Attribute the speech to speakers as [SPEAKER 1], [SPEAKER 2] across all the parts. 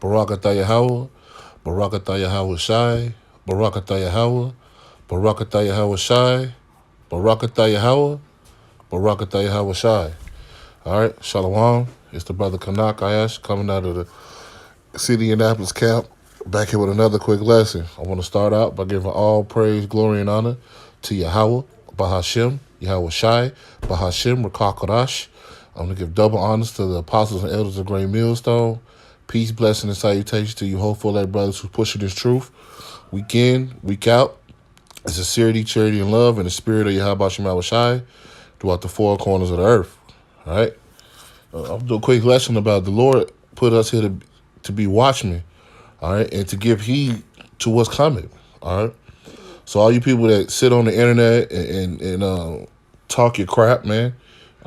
[SPEAKER 1] Barakatah Yahweh, Barakatah Yahweh Shai, Barakatah Yahweh, Barakatah Yahweh Shai, Barakatah Yahweh, Barakatah Yahweh Shai. All right, Shalom. It's the brother Kanak Ayash coming out of the city Annapolis camp. Back here with another quick lesson. I want to start out by giving all praise, glory, and honor to Yahweh, Bahashem, Yahweh Shai, Bahashem, Rakah Kodash. I'm going to give double honors to the apostles and elders of Great Millstone. Peace, blessing, and salutation to you hopeful that brothers who pushing this truth week in, week out. Sincerity, charity, and love in the spirit of Yahweh Shai Shai throughout the four corners of the earth. All right? I'll do a quick lesson about the Lord put us here to be watchmen, all right, and to give heed to what's coming, all right. So all you people that sit on the internet and talk your crap, man,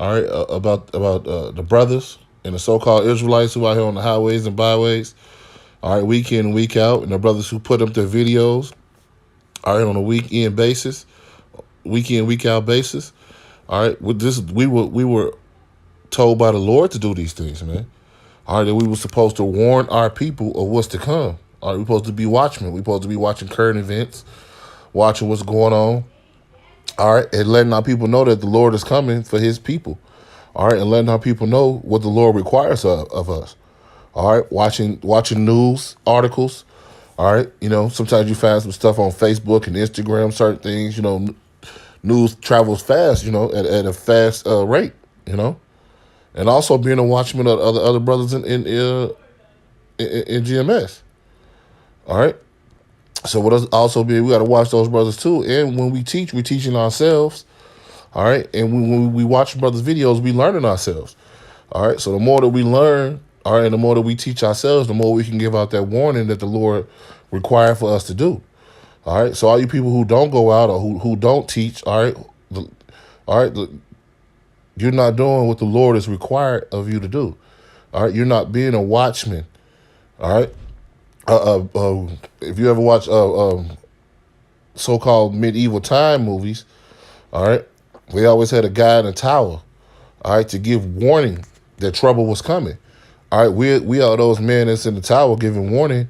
[SPEAKER 1] all right, about the brothers and the so-called Israelites who out here on the highways and byways, all right, week in and week out, and the brothers who put up their videos, all right, on a week in basis, week in, week out basis, all right. With this, we were told by the Lord to do these things, man. All right, that we were supposed to warn our people of what's to come. All right, we're supposed to be watchmen. We're supposed to be watching current events, watching what's going on. All right, and letting our people know that the Lord is coming for his people. All right, and letting our people know what the Lord requires of us. All right, watching news articles. All right, you know, sometimes you find some stuff on Facebook and Instagram, certain things, you know, news travels fast, you know, at a fast rate, you know. And also being a watchman of other brothers in GMS. All right. So what us also be, we got to watch those brothers too. And when we teach, we're teaching ourselves. All right. And when we watch brothers' videos, we learning ourselves. All right. So the more that we learn, all right, and the more that we teach ourselves, the more we can give out that warning that the Lord required for us to do. All right. So all you people who don't go out or who don't teach, all right, you're not doing what the Lord is required of you to do. All right, you're not being a watchman. All right, if you ever watch so-called medieval time movies, all right, we always had a guy in a tower, all right, to give warning that trouble was coming. All right, we are those men that's in the tower giving warning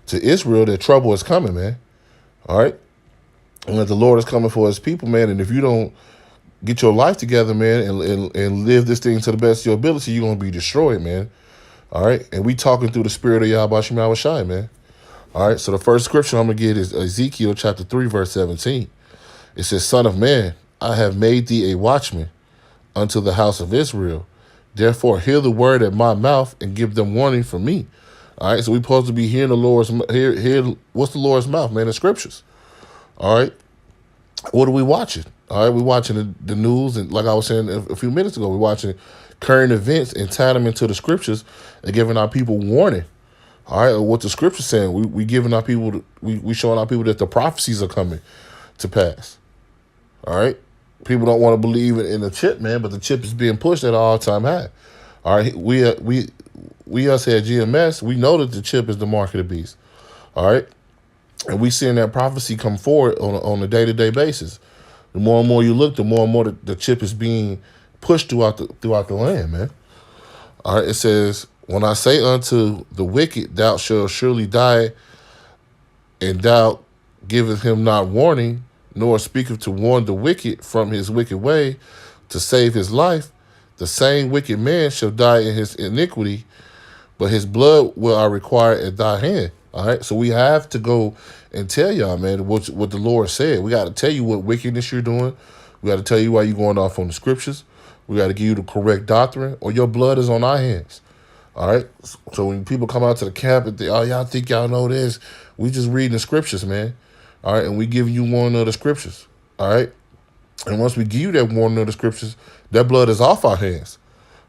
[SPEAKER 1] to Israel that trouble is coming, man. All right, and that the Lord is coming for his people, man. And if you don't get your life together, man, and live this thing to the best of your ability, you're going to be destroyed, man. All right? And we talking through the spirit of Yahweh Shai Shai, man. All right? So the first scripture I'm going to get is Ezekiel chapter 3, verse 17. It says, Son of man, I have made thee a watchman unto the house of Israel. Therefore, hear the word at my mouth and give them warning from me. All right? So we supposed to be hearing the Lord's, what's the Lord's mouth, man? The scriptures. All right? What are we watching? All right, we're watching the news, and like I was saying a few minutes ago, we're watching current events and tying them into the scriptures and giving our people warning. All right, what the scripture's saying, we giving our people, we showing our people that the prophecies are coming to pass. All right, people don't want to believe in the chip, man, but the chip is being pushed at an all-time high. All right, we us here at GMS, we know that the chip is the mark of the beast. All right, and we seeing that prophecy come forward on a day-to-day basis. The more and more you look, the more and more the chip is being pushed throughout the land, man. All right, it says, when I say unto the wicked, thou shalt surely die, and thou giveth him not warning, nor speaketh to warn the wicked from his wicked way, to save his life, the same wicked man shall die in his iniquity, but his blood will I require at thy hand. All right, so we have to go and tell y'all, man, what the Lord said. We got to tell you what wickedness you're doing. We got to tell you why you're going off on the scriptures. We got to give you the correct doctrine, or your blood is on our hands. All right, so when people come out to the camp and think, oh, y'all think y'all know this, we just reading the scriptures, man. All right, and we give you one of the scriptures. All right, and once we give you that warning of the scriptures, that blood is off our hands.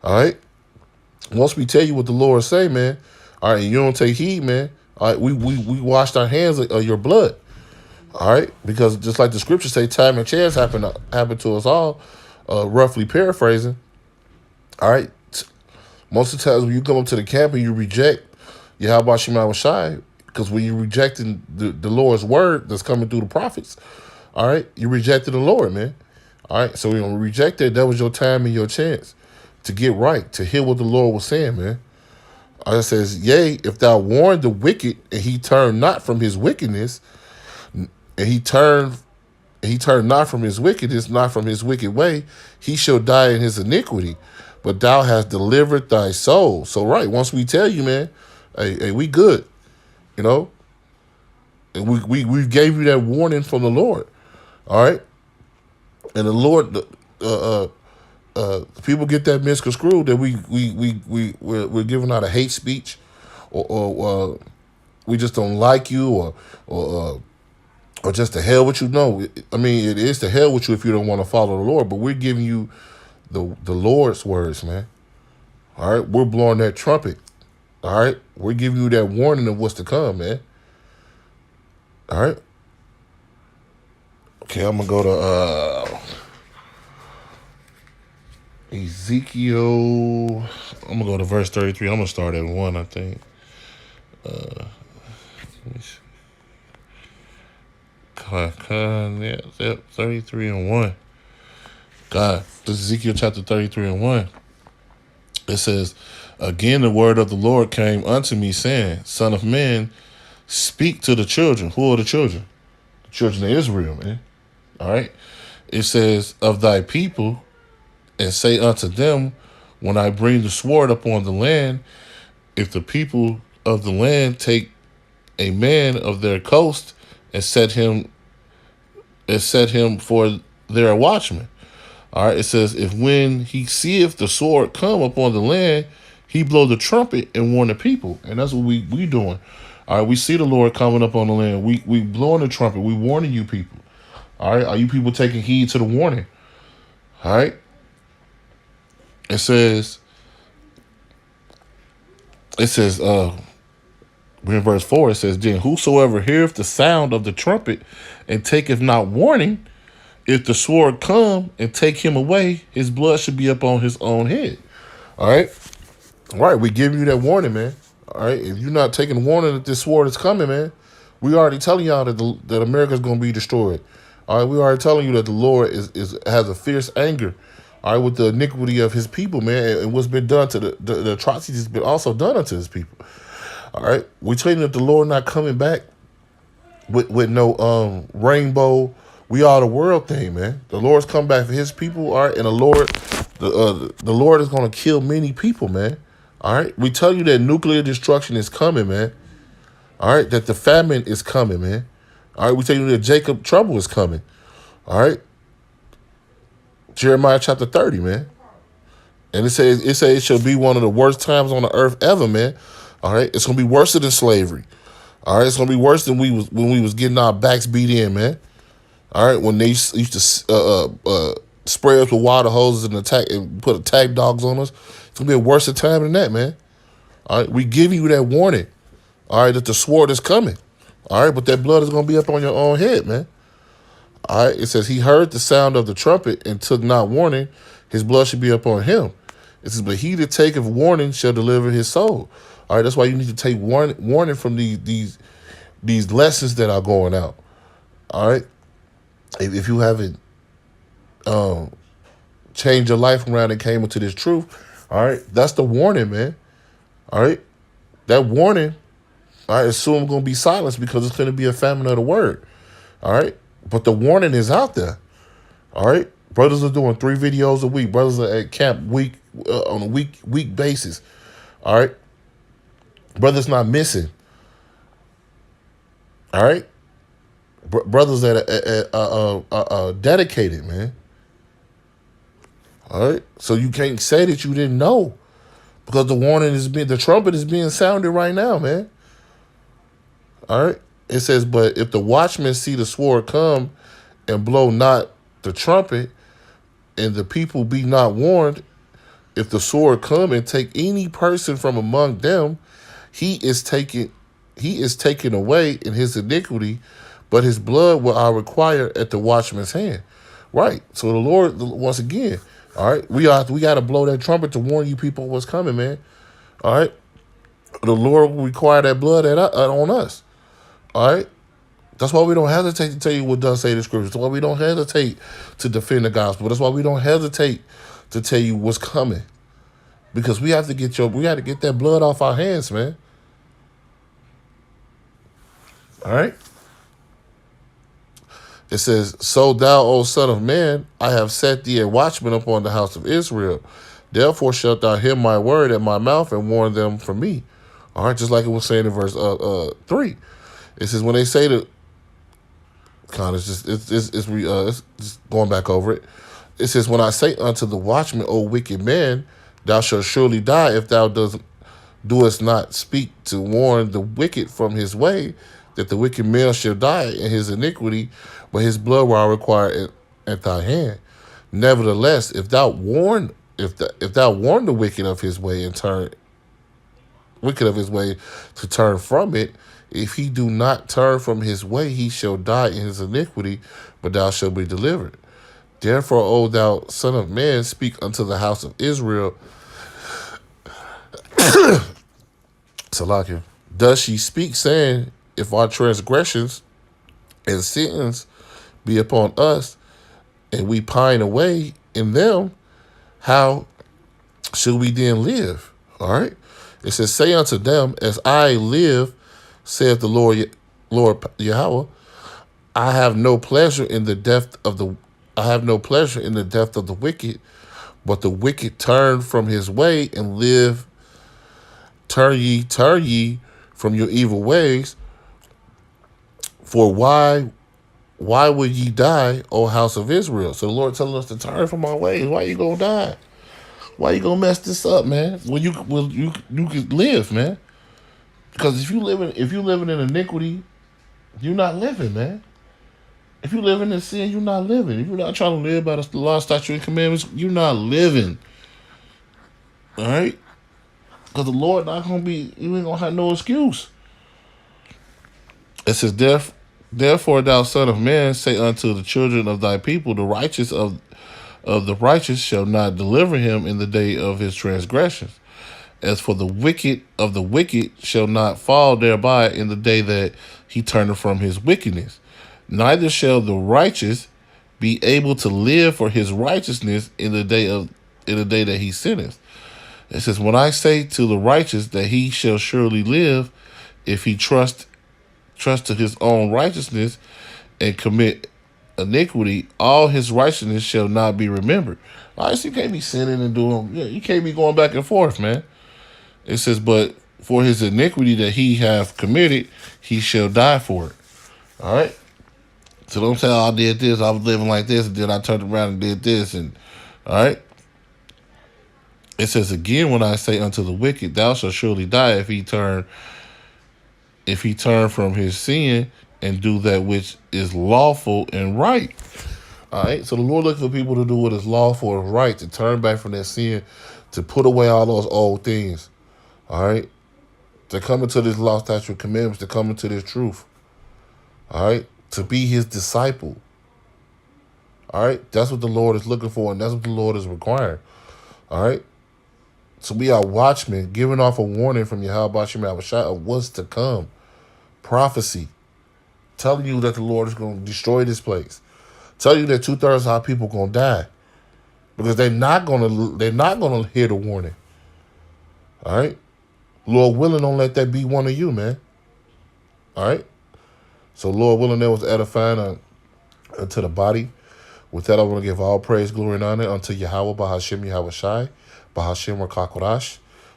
[SPEAKER 1] All right, once we tell you what the Lord say, man, all right, and you don't take heed, man. All right, we washed our hands of your blood. All right, because just like the scriptures say, time and chance happen to us all. Roughly paraphrasing. All right, most of the times when you come up to the camp and you reject Yahweh Shema Shai, because when you're rejecting the Lord's word that's coming through the prophets, all right, you rejected the Lord, man. All right, so when you reject that was your time and your chance to get right, to hear what the Lord was saying, man. It says, yea, if thou warn the wicked, and he turn not from his wickedness, and he turn not from his wickedness, not from his wicked way, he shall die in his iniquity. But thou hast delivered thy soul. So right, once we tell you, man, hey, we good, you know, and we gave you that warning from the Lord. All right, and the Lord, people get that misconstrued that we're giving out a hate speech, or we just don't like you, or just to hell with you. No, I mean, it is to hell with you if you don't want to follow the Lord. But we're giving you the Lord's words, man. All right, we're blowing that trumpet. All right, we're giving you that warning of what's to come, man. All right. Okay, I'm gonna go to Ezekiel. I'm gonna go to verse 33. I'm gonna start at 1, I think. Let me see. Yeah, 33 and 1. God, this is Ezekiel chapter 33 and 1. It says, again, the word of the Lord came unto me, saying, Son of man, speak to the children. Who are the children? The children of Israel, man. All right. It says, of thy people, and say unto them, when I bring the sword upon the land, if the people of the land take a man of their coast and set him for their watchman. All right, it says, if when he seeth the sword come upon the land, he blow the trumpet and warn the people. And that's what we doing. All right, we see the Lord coming up on the land. We blowing the trumpet. We warning you people. All right, are you people taking heed to the warning? All right. It says, we're in verse 4, it says, then whosoever heareth the sound of the trumpet and taketh not warning, if the sword come and take him away, his blood should be up on his own head. All right. All right. We give you that warning, man. All right. If you're not taking warning that this sword is coming, man, we already telling y'all that America's going to be destroyed. All right. We already telling you that the Lord has a fierce anger. All right. With the iniquity of his people, man, and what's been done to the atrocities has been also done unto his people. All right. We telling you that the Lord not coming back with no rainbow, we are the world thing, man. The Lord's come back for his people, all right? And the Lord is going to kill many people, man. All right? We tell you that nuclear destruction is coming, man. All right? That the famine is coming, man. All right? We tell you that Jacob trouble is coming. All right? Jeremiah chapter 30, man. And it says it shall be one of the worst times on the earth ever, man. All right? It's going to be worse than slavery. All right? It's going to be worse than when we was getting our backs beat in, man. All right, when they used to spray us with water hoses and put attack dogs on us, it's gonna be a worse time than that, man. All right, we give you that warning. All right, that the sword is coming. All right, but that blood is gonna be up on your own head, man. All right, it says he heard the sound of the trumpet and took not warning, his blood should be up on him. It says, but he that taketh warning shall deliver his soul. All right, that's why you need to take warning from these lessons that are going out. All right. If you haven't changed your life around and came into this truth, all right, that's the warning, man. All right, that warning, all right, is soon going to be silenced because it's going to be a famine of the word. All right, but the warning is out there. All right, brothers are doing 3 videos a week. Brothers are at camp on a week basis. All right, brothers not missing. All right. Brothers that are dedicated, man. All right, so you can't say that you didn't know, because the trumpet is being sounded right now, man. All right, it says, but if the watchmen see the sword come and blow not the trumpet, and the people be not warned, if the sword come and take any person from among them, he is taken away in his iniquity, but his blood will I require at the watchman's hand. Right. So the Lord, once again, all right, we got to blow that trumpet to warn you people what's coming, man. All right. The Lord will require that blood on us. All right. That's why we don't hesitate to tell you what does say the scripture. That's why we don't hesitate to defend the gospel. That's why we don't hesitate to tell you what's coming. because we have to get that blood off our hands, man. All right. It says, "So thou, O son of man, I have set thee a watchman upon the house of Israel. Therefore shalt thou hear my word at my mouth and warn them from me." All right, just like it was saying in verse 3. It says, when they say to, kind of it's just going back over it. It says, "When I say unto the watchman, O wicked man, thou shalt surely die if thou doest not speak to warn the wicked from his way, that the wicked man shall die in his iniquity, but his blood will I require at thy hand. Nevertheless, if thou warn the wicked of his way and turn wicked of his way to turn from it, if he do not turn from his way, he shall die in his iniquity, but thou shalt be delivered. Therefore, O thou son of man, speak unto the house of Israel." Salakia. "Does she speak, saying, if our transgressions and sins be upon us, and we pine away in them, how should we then live?" All right. It says, "Say unto them, as I live, saith the Lord Yahweh, I have no pleasure in the death of the wicked, but the wicked turn from his way and live. Turn ye from your evil ways. For why would ye die, O house of Israel?" So the Lord telling us to turn from our ways. Why you gonna die? Why you gonna mess this up, man? When you could live, man. Because if you living in iniquity, you're not living, man. If you living in sin, you're not living. If you're not trying to live by the law, statute, and commandments, you're not living. All right? Because the Lord not gonna be. You ain't gonna have no excuse. It says, "Therefore, thou son of man, say unto the children of thy people, the righteous of the righteous shall not deliver him in the day of his transgressions. As for the wicked of the wicked shall not fall thereby in the day that he turneth from his wickedness. Neither shall the righteous be able to live for his righteousness in the day that he sinneth." It says, "When I say to the righteous that he shall surely live, if he trust to his own righteousness and commit iniquity, all his righteousness shall not be remembered." All right, so you can't be sinning and doing. Yeah, you can't be going back and forth, man. It says, "But for his iniquity that he hath committed, he shall die for it." All right. So don't say, "Oh, I did this, I was living like this, and then I turned around and did this." And all right. It says again, "When I say unto the wicked, thou shalt surely die if he turn from his sin and do that which is lawful and right." All right. So the Lord looking for people to do what is lawful and right, to turn back from their sin, to put away all those old things. All right. To come into this law, statute, commandments, to come into this truth. All right. To be his disciple. All right. That's what the Lord is looking for, and that's what the Lord is requiring. All right. So we are watchmen, giving off a warning from Yahweh Shem Yahushua of what's to come. Prophecy. Telling you that the Lord is going to destroy this place. Telling you that 2/3 of our people are going to die. Because they're not going to hear the warning. All right. Lord willing, don't let that be one of you, man. All right. So Lord willing, that was edifying unto the body. With that, I want to give all praise, glory, and honor unto Yahweh Bahashem Yahushai, Bahashem Rakakodash.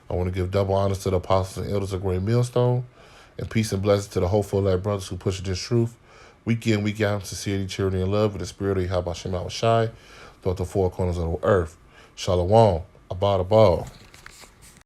[SPEAKER 1] I want to give double honors to the apostles and elders of Great Millstone, and peace and blessings to the hopeful elect brothers who push this truth week in, week out, in sincerity, charity, and love with the spirit of Yahweh Bahashem Yahushai throughout the four corners of the earth. Shalom. Abad.